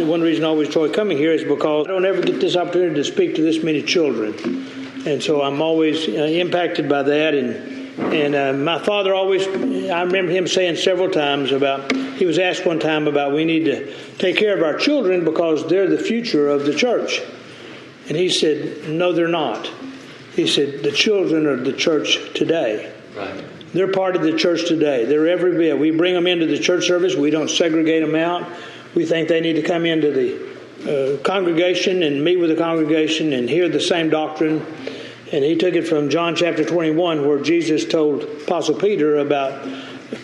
one reason I always enjoy coming here is because I don't ever get this opportunity to speak to this many children. And so I'm always impacted by that. And my father always, I remember him saying several times he was asked one time about we need to take care of our children because they're the future of the church. And he said, no, they're not. He said, the children are the church today. Right. They're part of the church today. They're every bit. We bring them into the church service. We don't segregate them out. We think they need to come into the congregation and meet with the congregation and hear the same doctrine. And he took it from John chapter 21, where Jesus told Apostle Peter about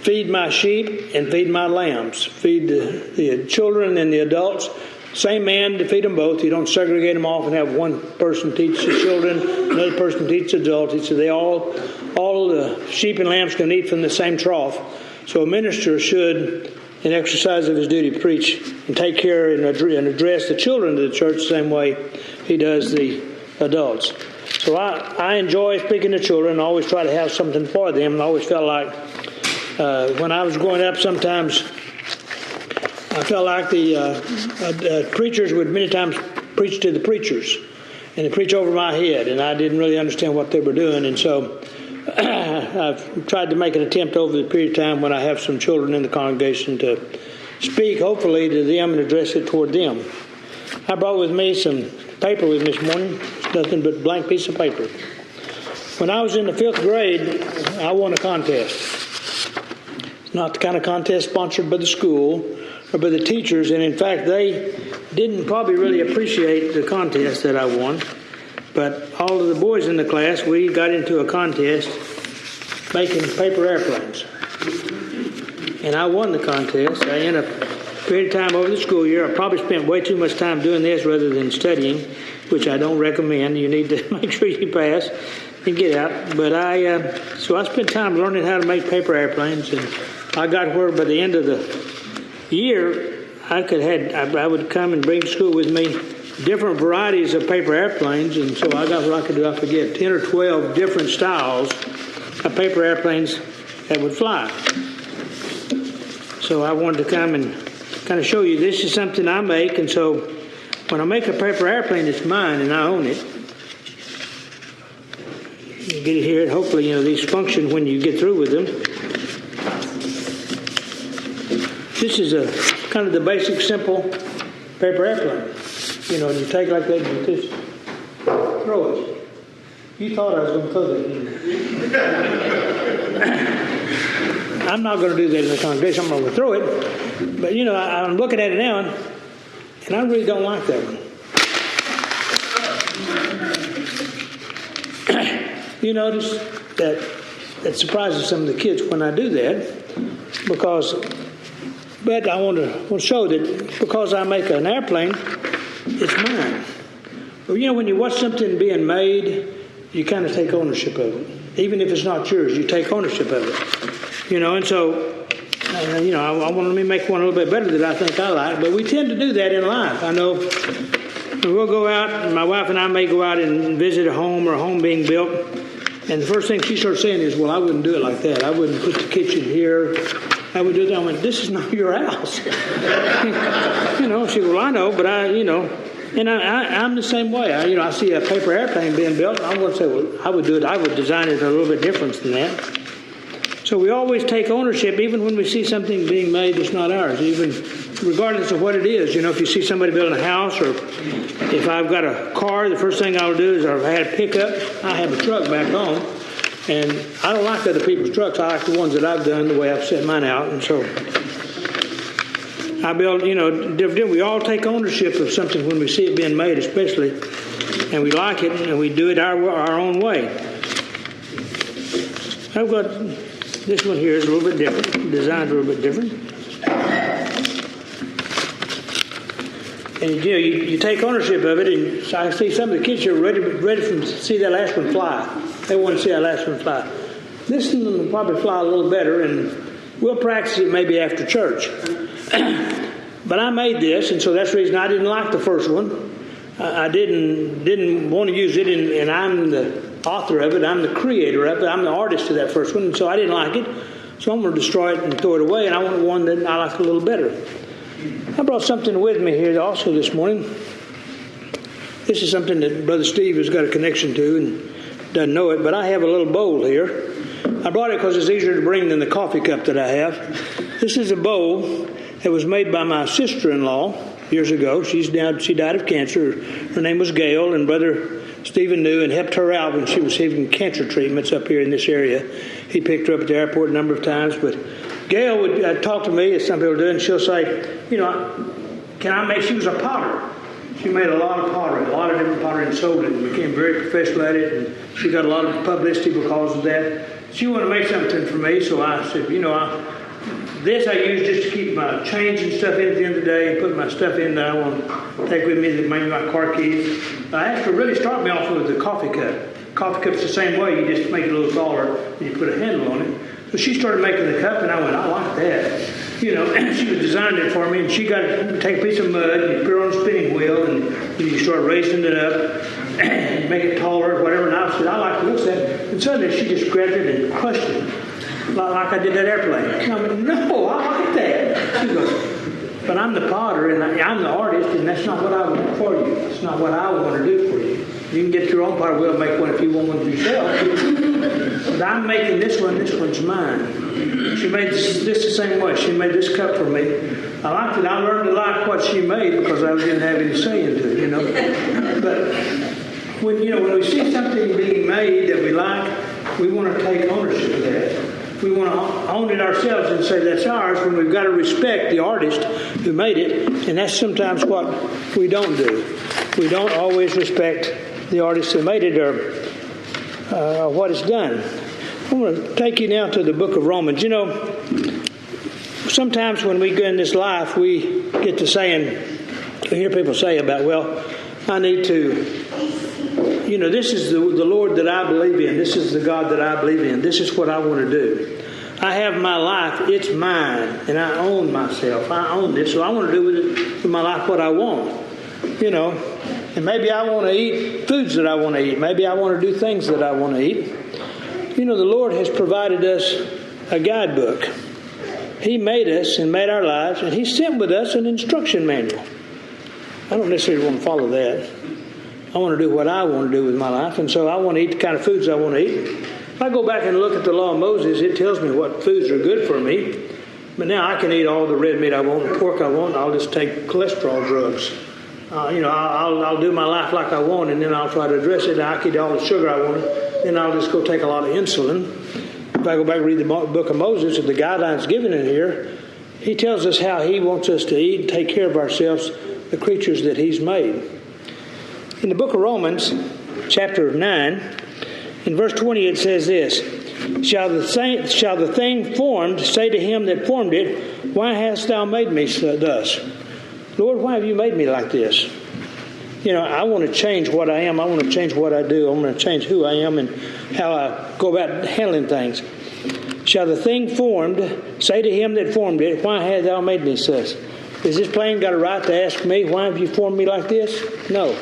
feed my sheep and feed my lambs. Feed the children and the adults. Same man to feed them both. You don't segregate them off and have one person teach the children, another person teach the adults. He said all the sheep and lambs can eat from the same trough. So a minister should, in exercise of his duty, preach and take care and address the children of the church the same way he does the adults. So I enjoy speaking to children. I always try to have something for them. And I always felt like when I was growing up, sometimes I felt like the preachers would many times preach to the preachers, and they preach over my head, and I didn't really understand what they were doing. And so I've tried to make an attempt over the period of time when I have some children in the congregation to speak, hopefully, to them and address it toward them. I brought with me some paper with me this morning. It's nothing but a blank piece of paper. When I was in the 5th grade, I won a contest. It's not the kind of contest sponsored by the school or by the teachers, and in fact, they didn't probably really appreciate the contest that I won. But all of the boys in the class, we got into a contest making paper airplanes. And I won the contest. I ended up period of time over the school year. I probably spent way too much time doing this rather than studying, which I don't recommend. You need to make sure you pass and get out. But so I spent time learning how to make paper airplanes, and I got where by the end of the year I would come and bring to school with me different varieties of paper airplanes, and so I got what I could do. I forget 10 or 12 different styles of paper airplanes that would fly. So I wanted to come and kind of show you this is something I make, and so when I make a paper airplane, it's mine and I own it. You get it here, and hopefully these function when you get through with them. This is a kind of the basic, simple paper airplane. And you take it like that and you just throw it. You thought I was going to throw that, didn't you? I'm not going to do that in the congregation. I'm going to throw it. But, I'm looking at it now, and I really don't like that one. You notice that surprises some of the kids when I do that, but I want to show that because I make an airplane, it's mine. But when you watch something being made, you kind of take ownership of it. Even if it's not yours, you take ownership of it. And so, I want to make one a little bit better that I think I like. But we tend to do that in life. I know we'll go out, my wife and I may go out and visit a home or a home being built. And the first thing she starts saying is, well, I wouldn't do it like that. I wouldn't put the kitchen here. I would do that. I went, this is not your house. She goes, well, I know, but and I'm the same way. I see a paper airplane being built. I'm going to say, well, I would do it. I would design it a little bit different than that. So we always take ownership, even when we see something being made that's not ours, even regardless of what it is. If you see somebody building a house, or if I've got a car, the first thing I'll do is, if I had a pickup, I have a truck back home. And I don't like other people's trucks. I like the ones that I've done the way I've set mine out. And so I build, we all take ownership of something when we see it being made, especially, and we like it, and we do it our own way. I've got this one here is a little bit different, designed a little bit different. And you take ownership of it, and so I see some of the kids here ready to see that last one fly. They want to see that last one fly. This one will probably fly a little better, and we'll practice it maybe after church. But I made this, and so that's the reason I didn't like the first one. I didn't want to use it, and I'm the author of it. I'm the creator of it. I'm the artist of that first one, and so I didn't like it. So I'm going to destroy it and throw it away, and I want one that I like a little better. I brought something with me here also this morning. This is something that Brother Steve has got a connection to and doesn't know it, but I have a little bowl here. I brought it because it's easier to bring than the coffee cup that I have. This is a bowl that was made by my sister-in-law years ago. She died of cancer. Her name was Gail, and Brother Stephen knew and helped her out when she was receiving cancer treatments up here in this area. He picked her up at the airport a number of times, but Gail would talk to me, as some people do, and she'll say, can I make, she was a potter. She made a lot of pottery, a lot of different pottery, and sold it, and became very professional at it, and she got a lot of publicity because of that. She wanted to make something for me, so I said, this I use just to keep my change and stuff in at the end of the day, and put my stuff in that I want to take with me, maybe my car keys. I asked her to really start me off with the coffee cup. Coffee cup's the same way, you just make it a little taller, and you put a handle on it. So she started making the cup, and I went, I like that. She was designing it for me, and she got to take a piece of mud, and you put it on a spinning wheel, and you start raising it up, and make it taller, whatever. And I said, I like the looks of that. And suddenly she just grabbed it and crushed it, like I did that airplane. And I went, no, I like that. She goes, but I'm the potter, and I'm the artist, and that's not what I want for you. It's not what I want to do for you. You can get your own potter wheel and make one if you want one for yourself. But I'm making this one's mine. She made this the same way. She made this cup for me. I liked it. I learned to like what she made because I didn't have any say into it, But when we see something being made that we like, we want to take ownership of that. We want to own it ourselves and say that's ours, when we've got to respect the artist who made it, and that's sometimes what we don't do. We don't always respect the artist who made it or what it's done. I want to take you now to the book of Romans. Sometimes when we go in this life, we get to saying, we hear people say about, well, I need to, this is the Lord that I believe in. This is the God that I believe in. This is what I want to do. I have my life. It's mine. And I own myself. I own this. So I want to do with my life what I want. And maybe I want to eat foods that I want to eat. Maybe I want to do things that I want to eat. The Lord has provided us a guidebook. He made us and made our lives, and He sent with us an instruction manual. I don't necessarily want to follow that. I want to do what I want to do with my life, and so I want to eat the kind of foods I want to eat. If I go back and look at the law of Moses, it tells me what foods are good for me. But now I can eat all the red meat I want, the pork I want, and I'll just take cholesterol drugs. I'll do my life like I want, and then I'll try to address it. I can eat all the sugar I want, then I'll just go take a lot of insulin. If I go back and read the book of Moses, the guidelines given in here, he tells us how he wants us to eat and take care of ourselves, the creatures that he's made. In the book of Romans, chapter 9, in verse 20, it says this, Shall the thing formed say to him that formed it, Why hast thou made me thus? Lord, why have you made me like this? I want to change what I am. I want to change what I do. I want to change who I am and how I go about handling things. Shall the thing formed say to him that formed it, Why hast thou made me thus? Is this plane got a right to ask me, why have you formed me like this? No.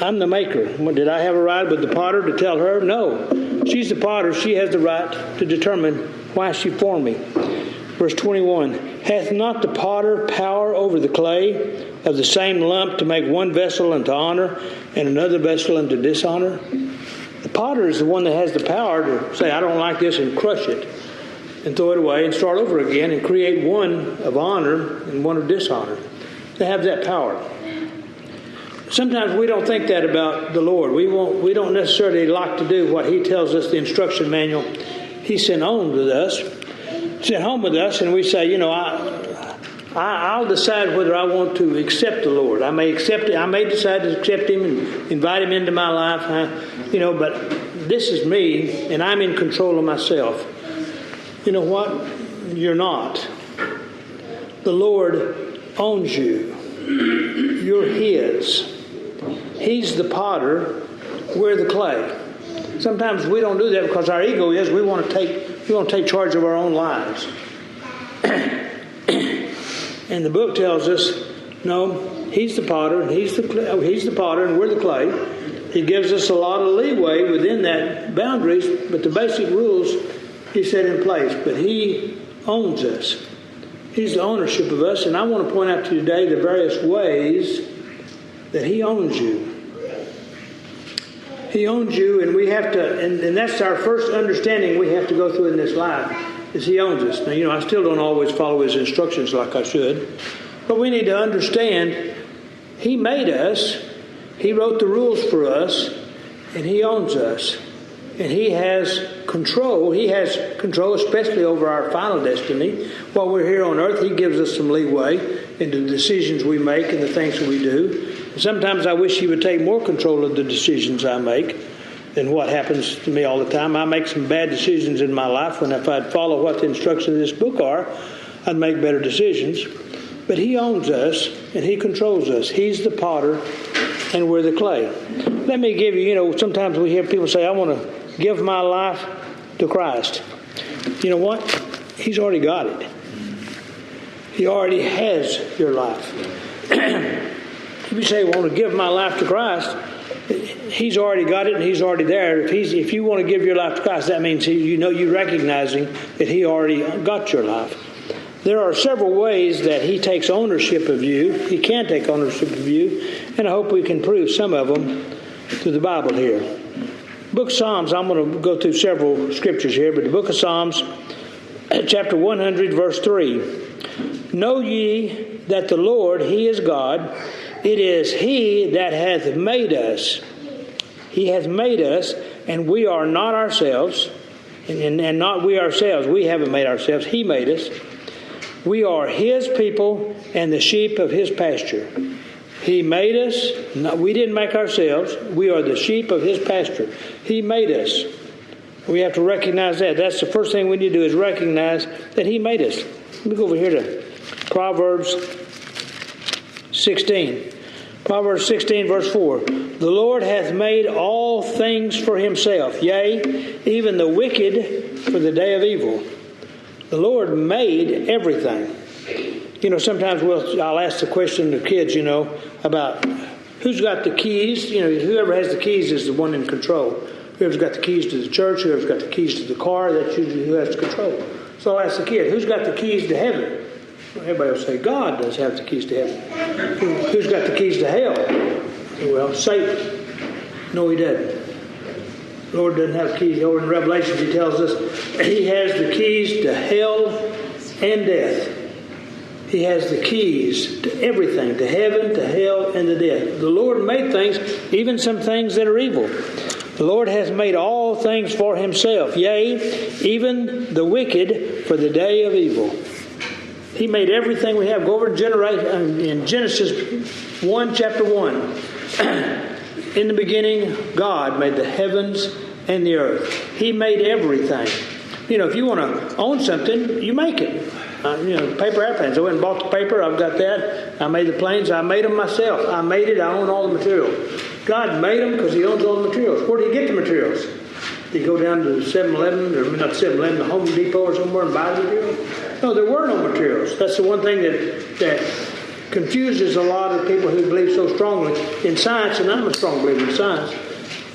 I'm the maker. Did I have a right with the potter to tell her? No. She's the potter. She has the right to determine why she formed me. Verse 21, Hath not the potter power over the clay of the same lump to make one vessel unto honor and another vessel unto dishonor? The potter is the one that has the power to say, I don't like this, and crush it and throw it away and start over again and create one of honor and one of dishonor. They have that power. Sometimes we don't think that about the Lord. We don't necessarily like to do what He tells us, the instruction manual He sent home with us, and we say, I'll decide whether I want to accept the Lord. I may accept it. I may decide to accept Him and invite Him into my life. But this is me, and I'm in control of myself. You know what? You're not. The Lord owns you. You're His. He's the potter. We're the clay. Sometimes we don't do that because our ego is we want to take charge of our own lives. And the book tells us, no, He's the potter, and He's the potter, and we're the clay. He gives us a lot of leeway within that boundaries, but the basic rules He set in place. But He owns us. He's the ownership of us, and I want to point out to you today the various ways that He owns you. He owns you, and we have to, and that's our first understanding we have to go through in this life, is He owns us. Now, I still don't always follow His instructions like I should, but we need to understand He made us, He wrote the rules for us, and He owns us. And He has control. He has control especially over our final destiny. While we're here on earth, He gives us some leeway in the decisions we make and the things that we do. And sometimes I wish He would take more control of the decisions I make than what happens to me all the time. I make some bad decisions in my life when if I'd follow what the instructions of this book are, I'd make better decisions. But He owns us and He controls us. He's the potter and we're the clay. Let me give you, sometimes we hear people say, I want to give my life to Christ. You know what? He's already got it. He already has your life. If you say, I want to give my life to Christ, He's already got it and He's already there. If you want to give your life to Christ, that means you're recognizing that He already got your life. There are several ways that He takes ownership of you. He can take ownership of you, and I hope we can prove some of them through the Bible here. Book of Psalms, I'm going to go through several scriptures here, but the book of Psalms, chapter 100, verse 3. Know ye that the Lord, He is God. It is He that hath made us. He hath made us, and we are not ourselves, and not we ourselves. We haven't made ourselves. He made us. We are His people and the sheep of His pasture. He made us. We didn't make ourselves. We are the sheep of His pasture. He made us. We have to recognize that. That's the first thing we need to do is recognize that He made us. Let me go over here to Proverbs 16. Proverbs 16, verse 4. The Lord hath made all things for Himself, yea, even the wicked for the day of evil. The Lord made everything. Sometimes I'll ask the question to kids, about who's got the keys. Whoever has the keys is the one in control. Whoever's got the keys to the church, whoever's got the keys to the car, that's usually who has control. So I'll ask the kid, who's got the keys to heaven? Well, everybody will say, God does have the keys to heaven. Who's got the keys to hell? Well, Satan. No, he doesn't. The Lord doesn't have keys. Over in Revelation, He tells us He has the keys to hell and death. He has the keys to everything, to heaven, to hell, and to death. The Lord made things, even some things that are evil. The Lord has made all things for Himself, yea, even the wicked for the day of evil. He made everything we have. Go over in Genesis 1, chapter 1. In the beginning, God made the heavens and the earth. He made everything. If you want to own something, you make it. Paper airplanes. I went and bought the paper. I've got that. I made the planes. I made them myself. I made it. I own all the material. God made them because He owns all the materials. Where did He get the materials? Did He go down to 7-Eleven, or not 7-Eleven, the Home Depot or somewhere and buy the material? No, there were no materials. That's the one thing that confuses a lot of people who believe so strongly in science, and I'm a strong believer in science.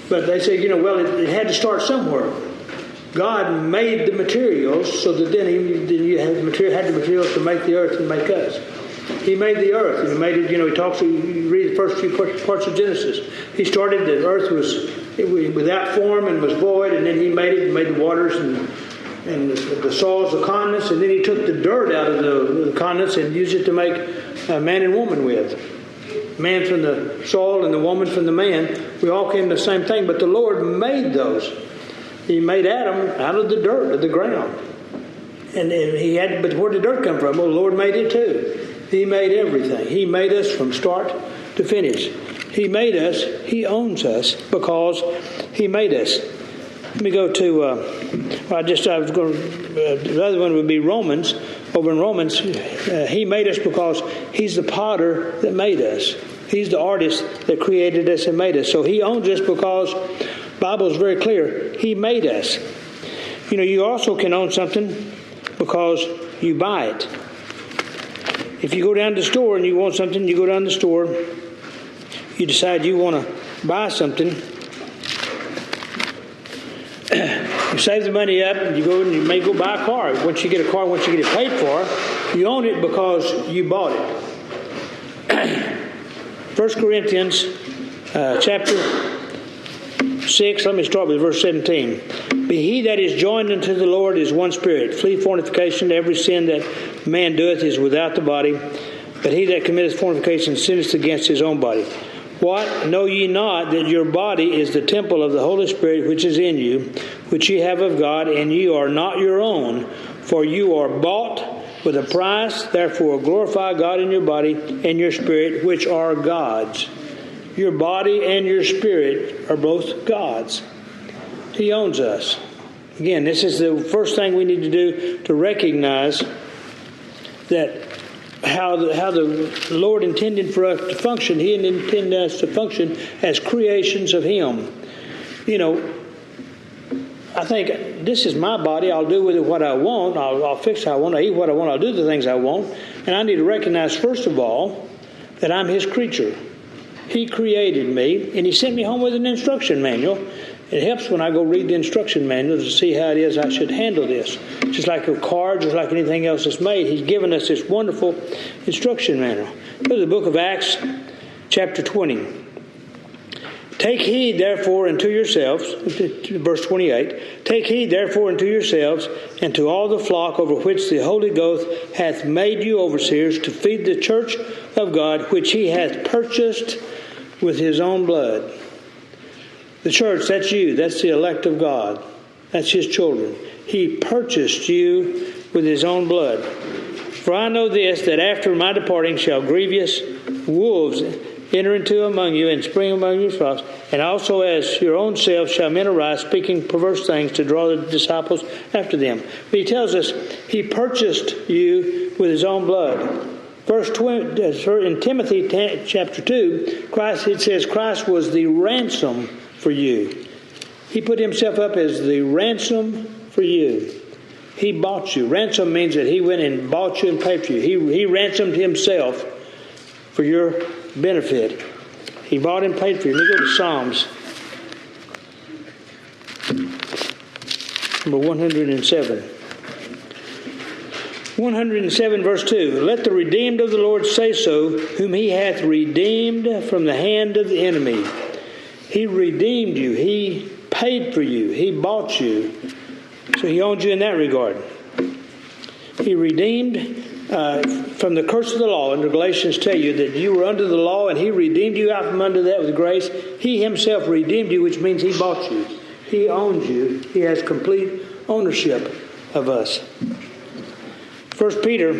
But they say, it had to start somewhere. God made the materials so that then you had the materials to make the earth and make us. He made the earth. He made it. You read the first few parts of Genesis. He started. The earth was without form and was void, and then He made it. He made the waters and the soils, the continents, and then He took the dirt out of the continents and used it to make a man and woman with. Man from the soil and the woman from the man. We all came to the same thing, but the Lord made those. He made Adam out of the dirt, of the ground. But where did dirt come from? Well, the Lord made it too. He made everything. He made us from start to finish. He made us. He owns us because He made us. Let me go to, the other one would be Romans. Over in Romans, He made us because He's the potter that made us. He's the artist that created us and made us. So He owns us because the Bible is very clear. He made us. You also can own something because you buy it. If you go down to the store and you want something, you go down to the store, you decide you want to buy something, you save the money up, and you go and you may go buy a car. Once you get a car, once you get it paid for, You own it because you bought it. 1 Corinthians chapter 6, let me start with verse 17. Be he that is joined unto the Lord is one spirit. Flee fornication. Every sin that man doeth is without the body. But he that committeth fornication sinneth against his own body. What? Know ye not that your body is the temple of the Holy Spirit which is in you, which ye have of God, and ye are not your own? For you are bought with a price. Therefore glorify God in your body and your spirit, which are God's. Your body and your spirit are both God's. He owns us. Again, this is the first thing we need to do, to recognize that how the Lord intended for us to function. He intended us to function as creations of Him. You know, I think this is my body. I'll do with it what I want. I'll fix how I want. I eat what I want. I'll do the things I want. And I need to recognize, first of all, that I'm His creature. He created me, and He sent me home with an instruction manual. It helps when I go read the instruction manual to see how it is I should handle this. Just like a car, just like anything else that's made, He's given us this wonderful instruction manual. Go to the book of Acts, chapter 20. Take heed, therefore, unto yourselves, verse 28, take heed, therefore, unto yourselves, and to all the flock over which the Holy Ghost hath made you overseers, to feed the church of God, which He hath purchased with His own blood. The church, that's you. That's the elect of God. That's His children. He purchased you with His own blood. For I know this, that after my departing shall grievous wolves enter into among you, and spring among your flocks, and also as your own selves shall men arise, speaking perverse things to draw the disciples after them. But He tells us He purchased you with His own blood. In Timothy chapter 2, it says Christ was the ransom for you. He put Himself up as the ransom for you. He bought you. Ransom means that He went and bought you and paid for you. He ransomed Himself for your benefit. He bought and paid for you. Let me go to Psalms number 107. 107 verse 2. Let the redeemed of the Lord say so, whom He hath redeemed from the hand of the enemy. He redeemed you. He paid for you. He bought you. So He owns you in that regard. He redeemed from the curse of the law. And the Galatians tell you that you were under the law, and He redeemed you out from under that with grace. He Himself redeemed you, which means He bought you. He owns you. He has complete ownership of us. 1 Peter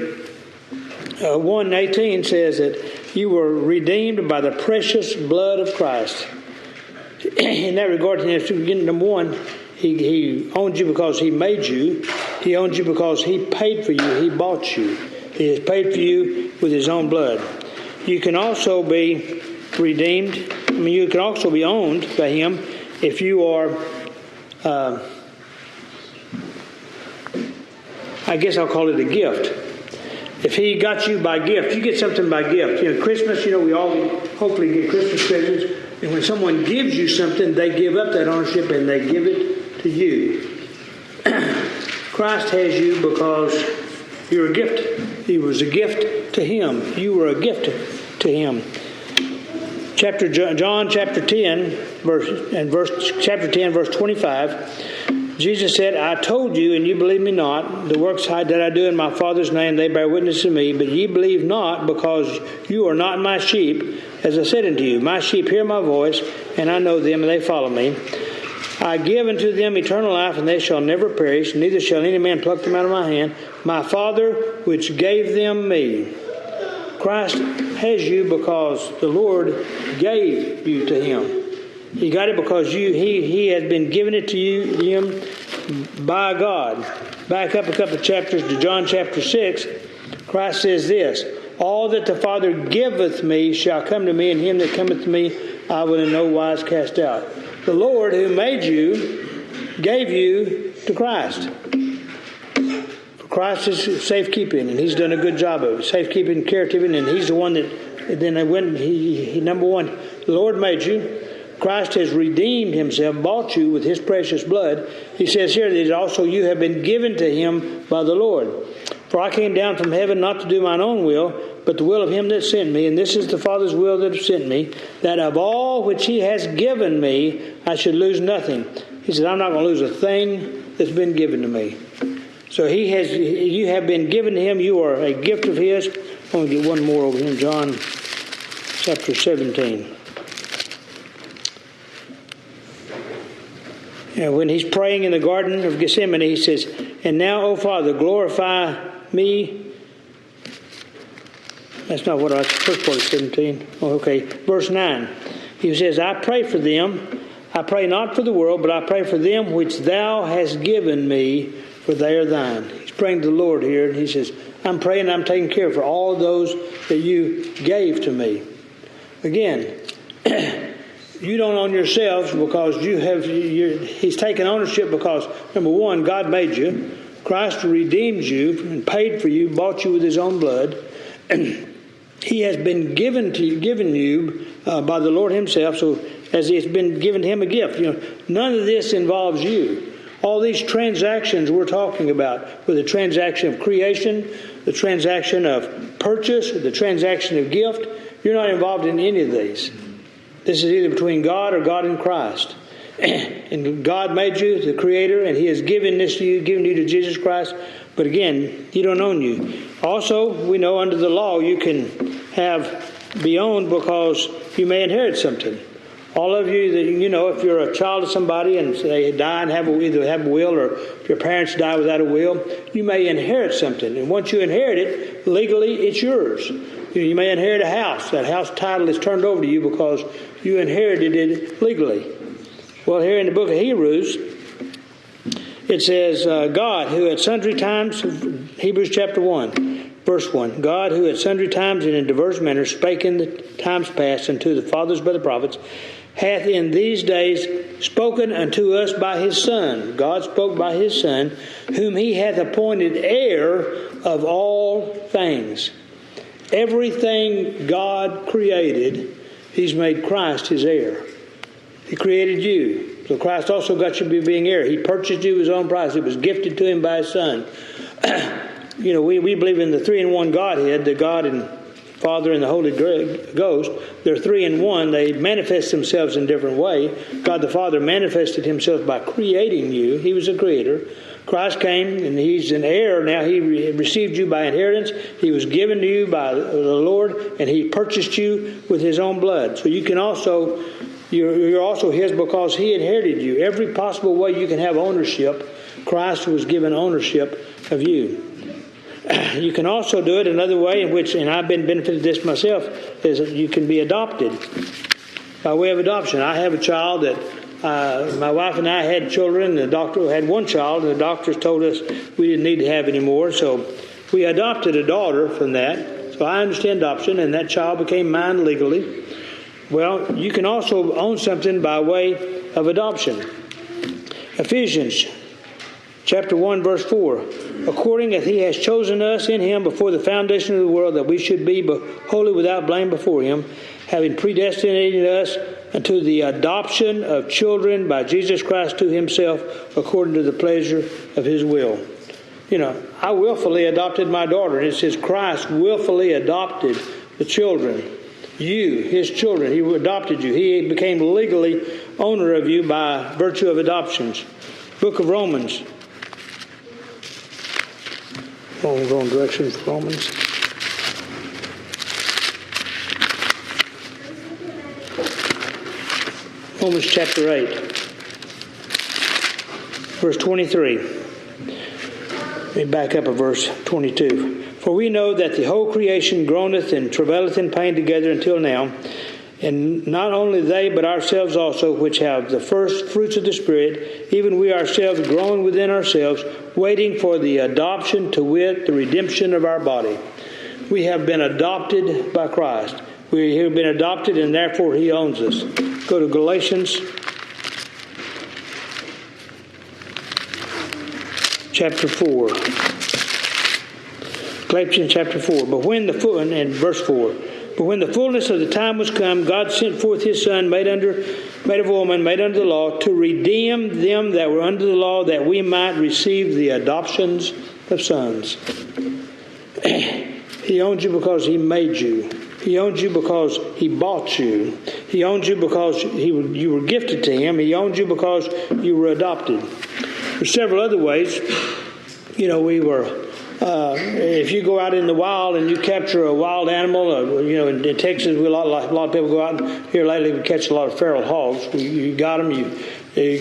1:18 says that you were redeemed by the precious blood of Christ. In that regard, number one, He owns you because He made you. He owns you because He paid for you. He bought you. He has paid for you with His own blood. You can also be redeemed. You can also be owned by Him if you are, I guess I'll call it a gift. If He got you by gift, you get something by gift. Christmas, we all hopefully get Christmas presents. And when someone gives you something, they give up that ownership and they give it to you. Christ has you because you're a gift. He was a gift to Him. You were a gift to Him. John chapter 10, chapter 10, verse 25. Jesus said, I told you, and you believe me not. The works that I do in my Father's name, they bear witness to me. But ye believe not, because you are not my sheep. As I said unto you, my sheep hear my voice, and I know them, and they follow me. I give unto them eternal life, and they shall never perish, neither shall any man pluck them out of my hand. My Father, which gave them me. Christ has you because the Lord gave you to Him. He got it because He has been giving it to Him by God. Back up a couple of chapters to John chapter 6. Christ says this, all that the Father giveth me shall come to me, and him that cometh to me I will in no wise cast out. The Lord who made you gave you to Christ. Christ is safekeeping, and He's done a good job of it. Safekeeping, caregiving, and He's the one that then He number one, the Lord made you. Christ has redeemed Himself, bought you with His precious blood. He says here that also you have been given to Him by the Lord. For I came down from heaven not to do mine own will, but the will of him that sent me. And this is the Father's will that hath sent me, that of all which he has given me, I should lose nothing. He said, I'm not going to lose a thing that's been given to me. So you have been given to him. You are a gift of his. I'm going to get one more over here in John chapter 17. And when he's praying in the Garden of Gethsemane, he says, and now, O Father, glorify me. That's not what first part of 17. Oh, okay. Verse 9. He says, I pray for them. I pray not for the world, but I pray for them which thou hast given me, for they are thine. He's praying to the Lord here, and he says, I'm praying, I'm taking care for all those that you gave to me. Again, you don't own yourselves because he's taken ownership because, number one, God made you. Christ redeemed you and paid for you, bought you with his own blood. And he has been given you by the Lord himself, so as it's been given to him a gift. None of this involves you. All these transactions we're talking about, with the transaction of creation, the transaction of purchase, the transaction of gift, you're not involved in any of these. This is either between God or God and Christ. And God made you the Creator, and he has given this to you, given you to Jesus Christ. But again, he don't own you. Also, we know under the law you can be owned because you may inherit something. All of you that if you're a child of somebody and they die and either have a will, or if your parents die without a will, you may inherit something. And once you inherit it, legally it's yours. You may inherit a house. That house title is turned over to you because you inherited it legally. Well, here in the book of Hebrews, it says, God, who at sundry times, Hebrews chapter 1, verse 1, God, who at sundry times and in diverse manners spake in the times past unto the fathers by the prophets, hath in these days spoken unto us by his Son. God spoke by his Son, whom he hath appointed heir of all things. Everything God created, he's made Christ his heir. He created you. So Christ also got you to be being heir. He purchased you with his own price. It was gifted to him by his Son. We believe in the three-in-one Godhead, the God and Father and the Holy Ghost. They're three in one. They manifest themselves in different ways. God the Father manifested himself by creating you. He was a creator. Christ came, and he's an heir now. He received you by inheritance. He was given to you by the Lord, and he purchased you with his own blood. So you can also, you're also his because he inherited you. Every possible way you can have ownership, Christ was given ownership of you. You can also do it another way in which, and I've been benefited this myself, is that you can be adopted by way of adoption. I have a child that my wife and I had children. The doctor had one child, and the doctors told us we didn't need to have any more. So we adopted a daughter from that. So I understand adoption, and that child became mine legally. Well, you can also own something by way of adoption. Ephesians chapter 1, verse 4. According as he has chosen us in him before the foundation of the world, that we should be holy without blame before him, having predestinated us unto the adoption of children by Jesus Christ to himself, according to the pleasure of his will. I willfully adopted my daughter. And it says Christ willfully adopted the children. You, his children. He adopted you. He became legally owner of you by virtue of adoptions. Book of Romans. Wrong direction for Romans. Romans chapter 8, verse 23. Let me back up a verse 22. For we know that the whole creation groaneth and travaileth in pain together until now, and not only they, but ourselves also, which have the first fruits of the Spirit, even we ourselves groan within ourselves, waiting for the adoption, to wit, the redemption of our body. We have been adopted by Christ. We have been adopted, and therefore he owns us. Go to Galatians chapter 4. Galatians chapter 4. And verse 4. But when the fullness of the time was come, God sent forth his Son, made of woman, made under the law, to redeem them that were under the law, that we might receive the adoptions of sons. He owns you because He made you. He owns you because He bought you. He owns you because you were gifted to Him. He owns you because you were adopted. There's several other ways. We were... if you go out in the wild and you capture a wild animal, in Texas, a lot of people go out here lately. We catch a lot of feral hogs. You got them.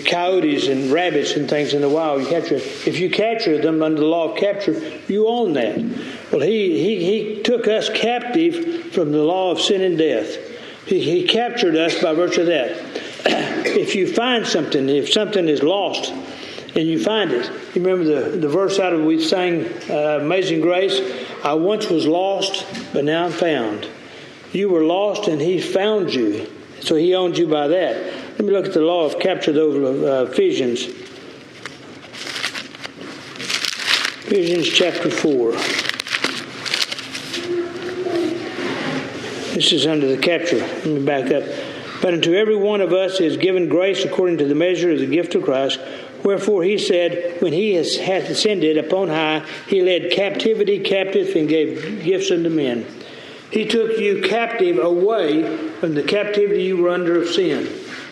Coyotes and rabbits and things in the wild. If you capture them under the law of capture, you own that. Well, he took us captive from the law of sin and death. He captured us by virtue of that. If you find something, if something is lost, and you find it. You remember the verse out of we sang Amazing Grace? I once was lost, but now I'm found. You were lost and He found you. So He owns you by that. Let me look at the law of capture over Ephesians. Ephesians chapter 4. This is under the capture. Let me back up. But unto every one of us is given grace according to the measure of the gift of Christ. Wherefore He said, when He hath ascended upon high, He led captivity captive and gave gifts unto men. He took you captive away from the captivity you were under of sin.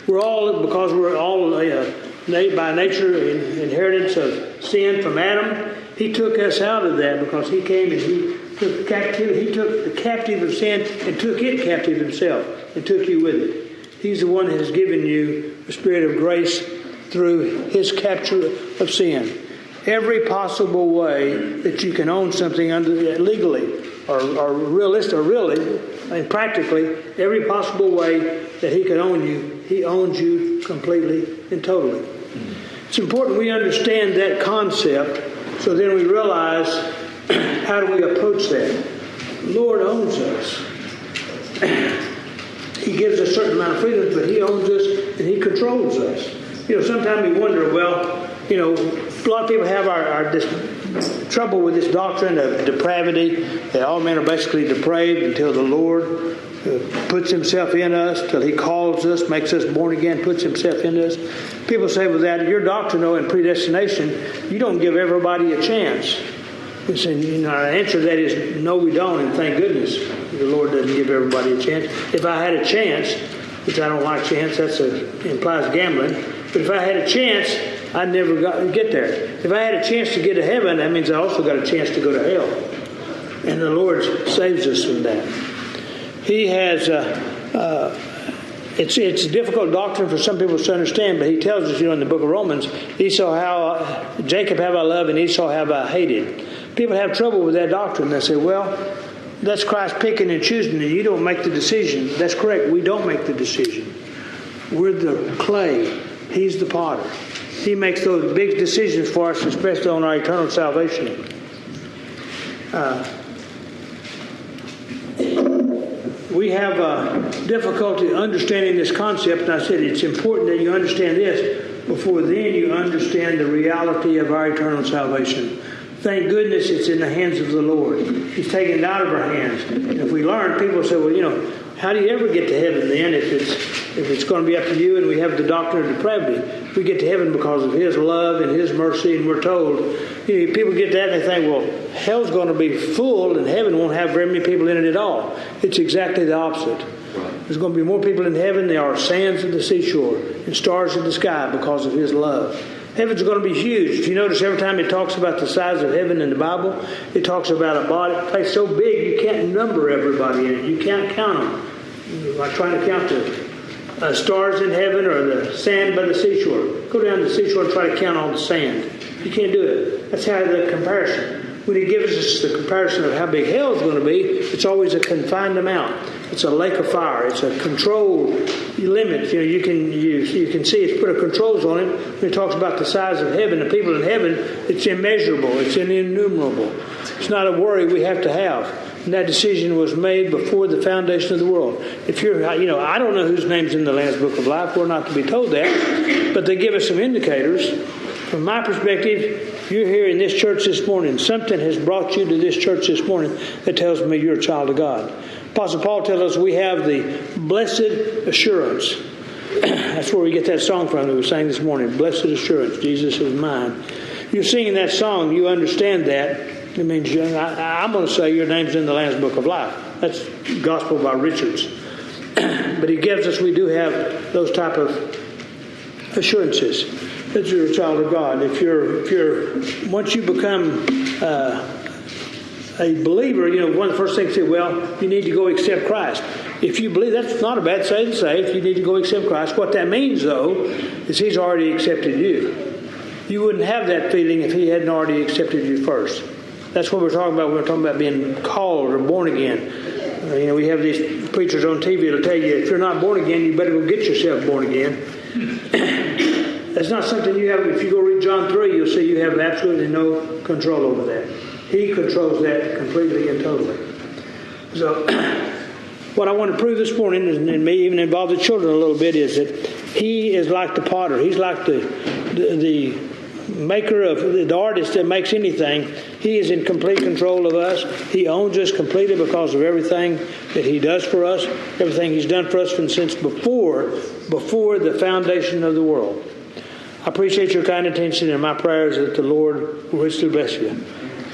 Because we're all by nature inheritance of sin from Adam. He took us out of that because He came and He took captivity. He took the captive of sin and took it captive Himself and took you with it. He's the one that has given you the Spirit of grace through His capture of sin. Every possible way that you can own something legally or realistic or really and practically, every possible way that He can own you, He owns you completely and totally. It's important we understand that concept so then we realize how do we approach that. The Lord owns us. He gives us a certain amount of freedom, but He owns us and He controls us. Sometimes we wonder, a lot of people have this trouble with this doctrine of depravity, that all men are basically depraved until the Lord puts Himself in us, till He calls us, makes us born again, puts Himself in us. People say, well, that your doctrine, though, in predestination, you don't give everybody a chance. And our answer to that is, no, we don't, and thank goodness the Lord doesn't give everybody a chance. If I had a chance, which I don't like chance, that implies gambling, but if I had a chance, I'd never get there. If I had a chance to get to heaven, that means I also got a chance to go to hell. And the Lord saves us from that. He has, it's a difficult doctrine for some people to understand, but He tells us, in the book of Romans, Jacob have I loved and Esau have I hated. People have trouble with that doctrine. They say, well, that's Christ picking and choosing, and you don't make the decision. That's correct. We don't make the decision. We're the clay. He's the potter. He makes those big decisions for us, especially on our eternal salvation. We have difficulty understanding this concept, and I said it's important that you understand this before then you understand the reality of our eternal salvation. Thank goodness it's in the hands of the Lord. He's taken it out of our hands. And if we learn, people say, well, how do you ever get to heaven then if it's going to be up to you and we have the doctrine of depravity? We get to heaven because of His love and His mercy, and we're told, people get that and they think, well, hell's going to be full and heaven won't have very many people in it at all. It's exactly the opposite. There's going to be more people in heaven than there are sands at the seashore and stars in the sky because of His love. Heaven's going to be huge. If you notice, every time it talks about the size of heaven in the Bible, it talks about a place so big you can't number everybody in it. You can't count them. Like trying to count the stars in heaven or the sand by the seashore. Go down to the seashore and try to count all the sand. You can't do it. That's how the comparison. When He gives us the comparison of how big hell is going to be, it's always a confined amount. It's a lake of fire. It's a controlled limit. You can see it's put a controls on it. When it talks about the size of heaven, the people in heaven, it's immeasurable. It's innumerable. It's not a worry we have to have. And that decision was made before the foundation of the world. If I don't know whose name's in the Lamb's Book of Life. We're not to be told that. But they give us some indicators. From my perspective, you're here in this church this morning. Something has brought you to this church this morning that tells me you're a child of God. Apostle Paul tells us we have the blessed assurance. That's where we get that song from that we sang this morning. Blessed assurance, Jesus is mine. You're singing that song, you understand that. It means I'm going to say your name's in the Lamb's Book of Life. That's Gospel by Richards. But he gives us, we do have those type of assurances that you're a child of God. If you're once you become a believer, one of the first things he said, well, you need to go accept Christ. If you believe, that's not a bad say to say, if you need to go accept Christ. What that means, though, is he's already accepted you. You wouldn't have that feeling if he hadn't already accepted you first. That's what we're talking about when we're talking about being called or born again. We have these preachers on TV that'll tell you, if you're not born again, you better go get yourself born again. That's not something you have. If you go read John 3, you'll see you have absolutely no control over that. He controls that completely and totally. So what I want to prove this morning, and may even involve the children a little bit, is that he is like the potter. He's like the maker of the artist that makes anything. He is in complete control of us. He owns us completely because of everything that he does for us, everything he's done for us since before the foundation of the world. I appreciate your kind attention, and my prayer is that the Lord will richly bless you.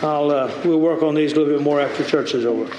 We'll work on these a little bit more after church is over.